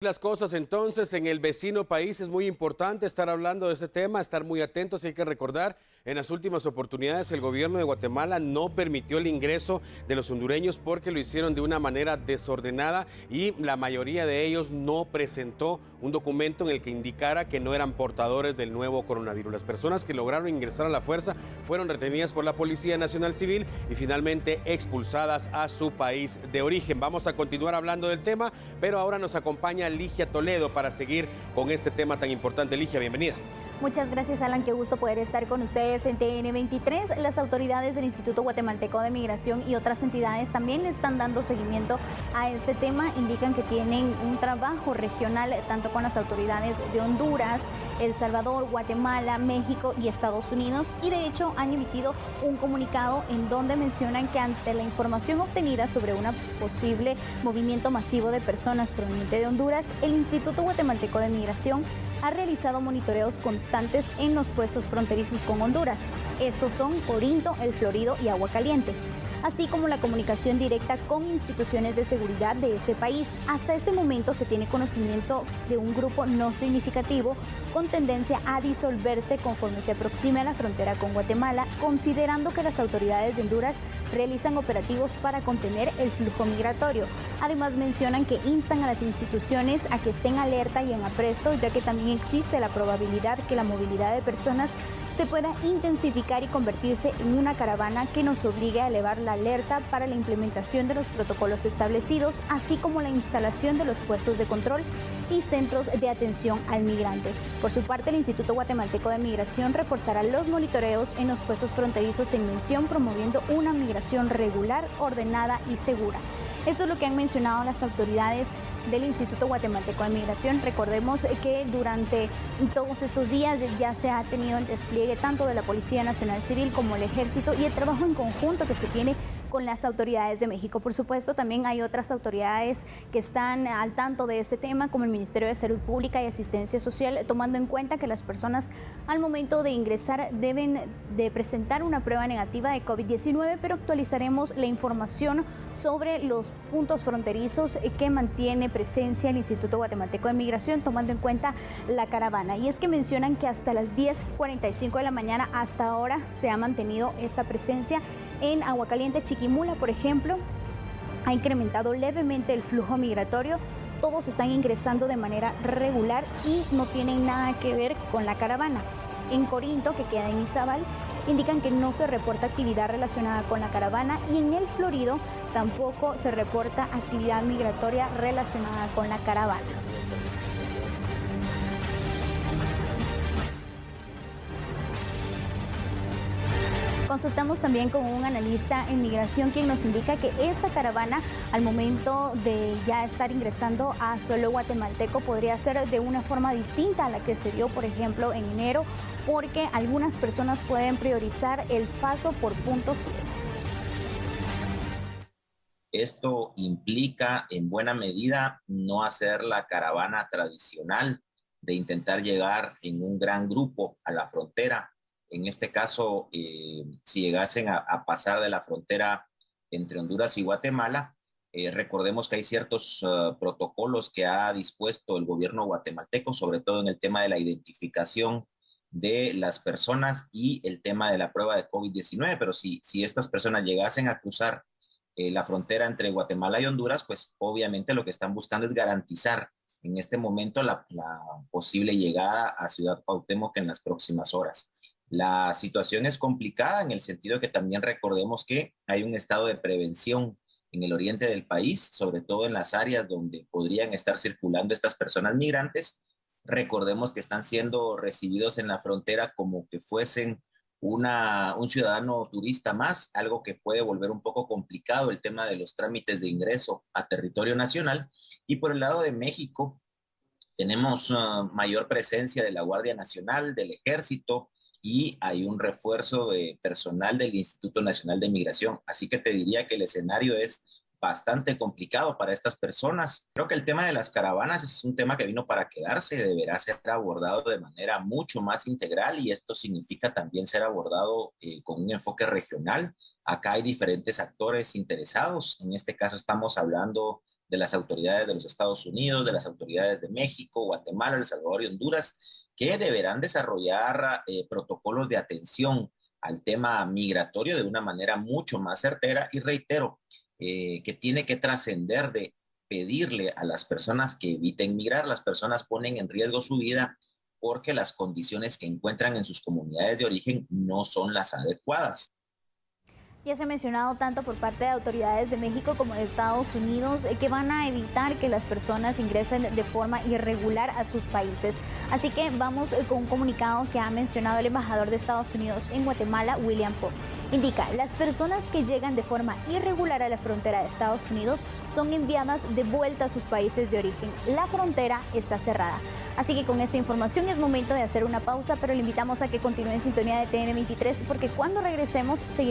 Las cosas entonces en el vecino país es muy importante estar hablando de este tema, estar muy atentos. Hay que recordar, en las últimas oportunidades el gobierno de Guatemala no permitió el ingreso de los hondureños porque lo hicieron de una manera desordenada y la mayoría de ellos no presentó un documento en el que indicara que no eran portadores del nuevo coronavirus. Las personas que lograron ingresar a la fuerza fueron retenidas por la Policía Nacional Civil y finalmente expulsadas a su país de origen. Vamos a continuar hablando del tema, pero ahora nos acompaña Ligia Toledo para seguir con este tema tan importante. Ligia, bienvenida. Muchas gracias, Alan. Qué gusto poder estar con ustedes en TN23. Las autoridades del Instituto Guatemalteco de Migración y otras entidades también le están dando seguimiento a este tema. Indican que tienen un trabajo regional tanto con las autoridades de Honduras, El Salvador, Guatemala, México y Estados Unidos. Y de hecho han emitido un comunicado en donde mencionan que ante la información obtenida sobre un posible movimiento masivo de personas proveniente de Honduras, el Instituto Guatemalteco de Migración ha realizado monitoreos constantes en los puestos fronterizos con Honduras. Estos son Corinto, El Florido y Agua Caliente, así como la comunicación directa con instituciones de seguridad de ese país. Hasta este momento se tiene conocimiento de un grupo no significativo con tendencia a disolverse conforme se aproxime a la frontera con Guatemala, considerando que las autoridades de Honduras realizan operativos para contener el flujo migratorio. Además mencionan que instan a las instituciones a que estén alerta y en apresto, ya que también existe la probabilidad que la movilidad de personas se pueda intensificar y convertirse en una caravana que nos obligue a elevar la alerta para la implementación de los protocolos establecidos, así como la instalación de los puestos de control y centros de atención al migrante. Por su parte, el Instituto Guatemalteco de Migración reforzará los monitoreos en los puestos fronterizos en mención, promoviendo una migración regular, ordenada y segura. Esto es lo que han mencionado las autoridades del Instituto Guatemalteco de Migración. Recordemos que durante todos estos días ya se ha tenido el despliegue tanto de la Policía Nacional Civil como el Ejército y el trabajo en conjunto que se tiene con las autoridades de México. Por supuesto, también hay otras autoridades que están al tanto de este tema, como el Ministerio de Salud Pública y Asistencia Social, tomando en cuenta que las personas al momento de ingresar deben de presentar una prueba negativa de COVID-19, pero actualizaremos la información sobre los puntos fronterizos que mantiene presencia el Instituto Guatemalteco de Migración, tomando en cuenta la caravana. Y es que mencionan que hasta las 10:45 de la mañana hasta ahora se ha mantenido esta presencia en Agua Caliente. Chiquimula, por ejemplo, ha incrementado levemente el flujo migratorio. Todos están ingresando de manera regular y no tienen nada que ver con la caravana. En Corinto, que queda en Izabal, indican que no se reporta actividad relacionada con la caravana, y en El Florido tampoco se reporta actividad migratoria relacionada con la caravana. Consultamos también con un analista en migración, quien nos indica que esta caravana, al momento de ya estar ingresando a suelo guatemalteco, podría ser de una forma distinta a la que se dio, por ejemplo, en enero, porque algunas personas pueden priorizar el paso por puntos ciegos. Esto implica, en buena medida, no hacer la caravana tradicional de intentar llegar en un gran grupo a la frontera. En este caso, si llegasen a pasar de la frontera entre Honduras y Guatemala, recordemos que hay ciertos protocolos que ha dispuesto el gobierno guatemalteco, sobre todo en el tema de la identificación de las personas y el tema de la prueba de COVID-19, pero si estas personas llegasen a cruzar la frontera entre Guatemala y Honduras, pues obviamente lo que están buscando es garantizar en este momento la posible llegada a Ciudad Cuauhtémoc en las próximas horas. La situación es complicada en el sentido que también recordemos que hay un estado de prevención en el oriente del país, sobre todo en las áreas donde podrían estar circulando estas personas migrantes. Recordemos que están siendo recibidos en la frontera como que fuesen un ciudadano turista más, algo que puede volver un poco complicado el tema de los trámites de ingreso a territorio nacional. Y por el lado de México, tenemos mayor presencia de la Guardia Nacional, del Ejército, y hay un refuerzo de personal del Instituto Nacional de Migración. Así que te diría que el escenario es bastante complicado para estas personas. Creo que el tema de las caravanas es un tema que vino para quedarse, deberá ser abordado de manera mucho más integral, y esto significa también ser abordado con un enfoque regional. Acá hay diferentes actores interesados. En este caso estamos hablando de las autoridades de los Estados Unidos, de las autoridades de México, Guatemala, El Salvador y Honduras, que deberán desarrollar protocolos de atención al tema migratorio de una manera mucho más certera, y reitero, que tiene que trascender de pedirle a las personas que eviten migrar. Las personas ponen en riesgo su vida porque las condiciones que encuentran en sus comunidades de origen no son las adecuadas. Ya se ha mencionado tanto por parte de autoridades de México como de Estados Unidos que van a evitar que las personas ingresen de forma irregular a sus países. Así que vamos con un comunicado que ha mencionado el embajador de Estados Unidos en Guatemala, William Pope. Indica, las personas que llegan de forma irregular a la frontera de Estados Unidos son enviadas de vuelta a sus países de origen. La frontera está cerrada. Así que con esta información es momento de hacer una pausa, pero le invitamos a que continúe en sintonía de TN23 porque cuando regresemos seguiremos